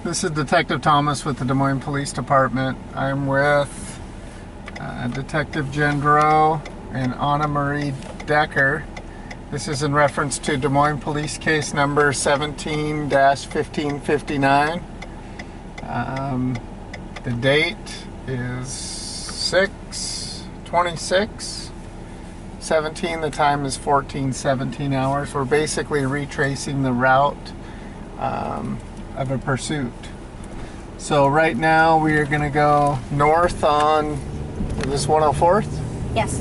This is Detective Thomas with the Des Moines Police Department. I'm with Detective Gendreau and Anna Marie Decker. This is in reference to Des Moines Police Case number 17-1559. The date is 6/26/17. The time is 14:17 hours. We're basically retracing the route of a pursuit. So right now we are going to go north on, is this 104th? Yes.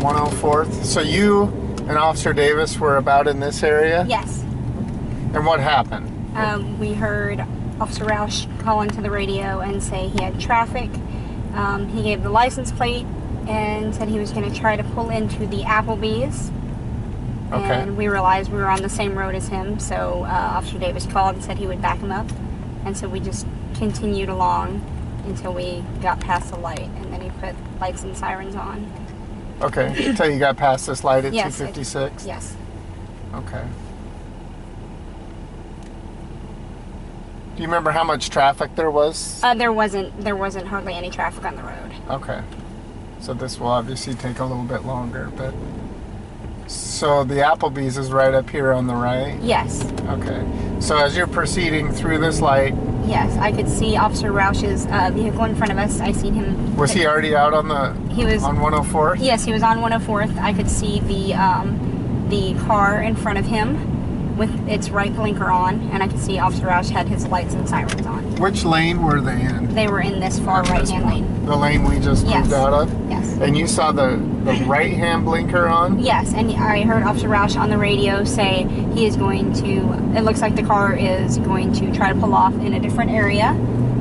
104th. So you and Officer Davis were about in this area? Yes. And what happened? We heard Officer Roush call into the radio and say he had traffic. He gave the license plate and said he was going to try to pull into the Applebee's. Okay. And we realized we were on the same road as him, so Officer Davis called and said he would back him up. And so we just continued along until we got past the light, and then he put lights and sirens on. Okay, until you got past this light at Yes, 256? Yes. Okay. Do you remember how much traffic there was? There wasn't hardly any traffic on the road. Okay. So this will obviously take a little bit longer, but... So the Applebee's is right up here on the right? Yes. Okay. So as you're proceeding through this light... Yes, I could see Officer Roush's vehicle in front of us. I seen him... Was he already out on the... He was... On 104th? Yes, he was on 104th. I could see the car in front of him with its right blinker on, and I could see Officer Roush had his lights and sirens on. Which lane were they in? They were in this far right-hand lane. The lane we just moved out of? Yes. And you saw the right-hand blinker on? Yes, and I heard Officer Roush on the radio say he is going to, it looks like the car is going to try to pull off in a different area,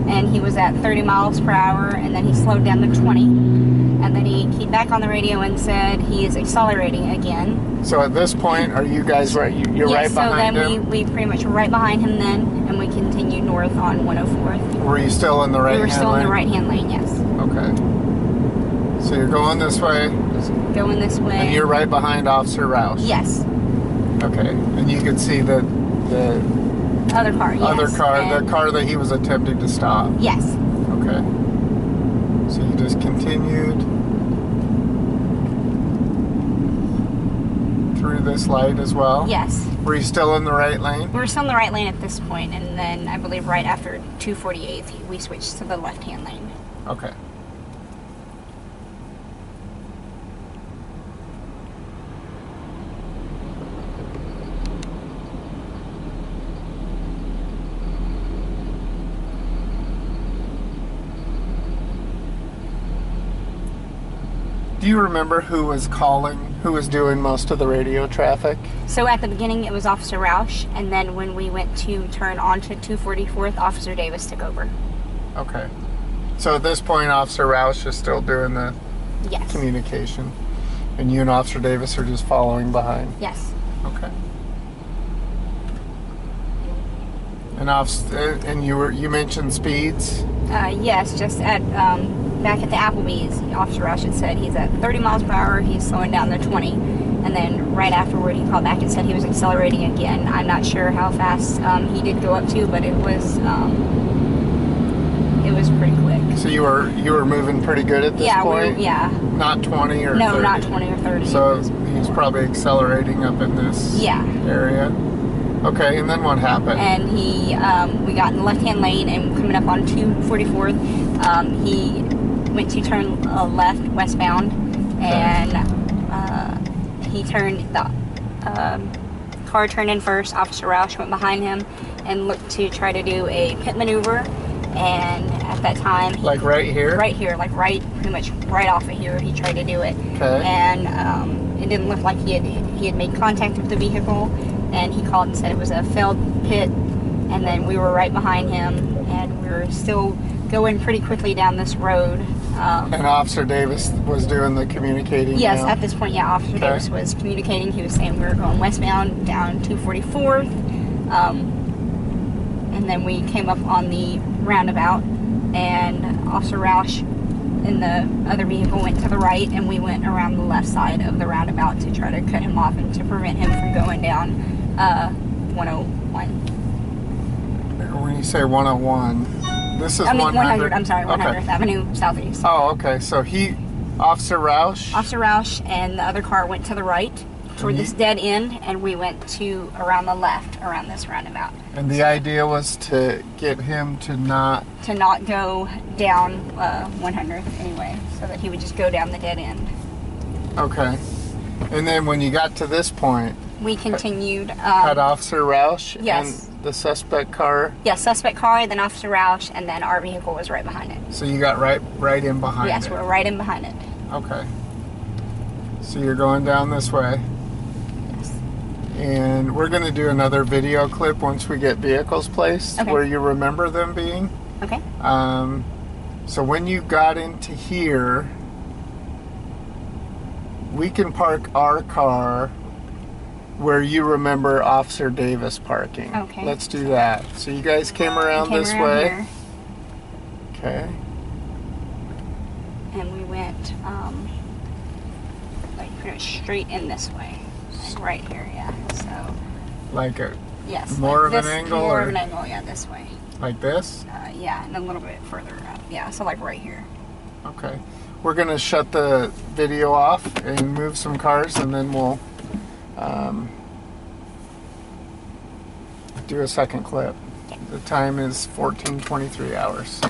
and he was at 30 miles per hour, and then he slowed down to 20, and then he keyed back on the radio and said he is accelerating again. So at this point, are you guys right? You're right behind him? Yes, so then we pretty much were right behind him then, and we continued north on 104th. Were you still in the right-hand lane? We were still in the right-hand lane, yes. Okay. So you're going this way? Just going this way. And you're right behind Officer Roush? Yes. Okay. And you could see the other car, yes. other car, the car that he was attempting to stop? Yes. Okay. So you just continued through this light as well? Yes. Were you still in the right lane? We were still in the right lane at this point, and then I believe right after 248th, we switched to the left-hand lane. Okay. Do you remember who was calling, who was doing most of the radio traffic? So at the beginning it was Officer Roush, and then when we went to turn onto 244th, Officer Davis took over. Okay. So at this point, Officer Roush is still doing the communication, and you and Officer Davis are just following behind? Yes. Okay. And you mentioned speeds? Yes, just at back at the Applebee's, Officer Roush had said he's at 30 miles per hour, he's slowing down to 20, and then right afterward he called back and said he was accelerating again. I'm not sure how fast he did go up to, but it was pretty quick. So you were moving pretty good at this point? Yeah. Not 20 or 30? No, not 20 or 30. So he was probably accelerating up in this area? Okay, and then what happened? And we got in the left-hand lane, and coming up on 244th, he went to turn left westbound, and he turned, the car turned in first. Officer Roush went behind him and looked to try to do a pit maneuver, and at that time... Like right here? Right here, like pretty much right off of here, he tried to do it. Okay. And it didn't look like he had made contact with the vehicle, and he called and said it was a failed pit, and then we were right behind him, and we were still going pretty quickly down this road. And Officer Davis was doing the communicating? Yes, now? at this point, Officer Davis was communicating. He was saying we were going westbound down 244th, and then we came up on the roundabout, and Officer Roush and the other vehicle went to the right, and we went around the left side of the roundabout to try to cut him off and to prevent him from going down 101. When you say 101, this is 100. I'm sorry, 100th Okay. Avenue Southeast. Oh, okay. So Officer Roush. Officer Roush and the other car went to the right toward this dead end, and we went to around the left around this roundabout. And the idea was to get him to not go down 100th anyway, so that he would just go down the dead end. Okay. And then when you got to this point, We continued. had Officer Roush Yes. and the suspect car. Yes, suspect car, then Officer Roush, and then our vehicle was right behind it. So you got right in behind Yes, it. we're right in behind it. Okay. So you're going down this way. Yes. And we're going to do another video clip once we get vehicles placed Okay. where you remember them being. Okay. So when you got into here, we can park our car where you remember Officer Davis parking. Okay. Let's do that. So you guys came around Came this around way. here, Okay. and we went like pretty much straight in this way. Like right here, yeah. So Like yes. More like of an this- angle, More or- of an angle, yeah, this way. like this? Yeah, and a little bit further up. Yeah, so like right here. Okay. We're going to shut the video off and move some cars, and then we'll do a second clip. The time is 14:23 hours.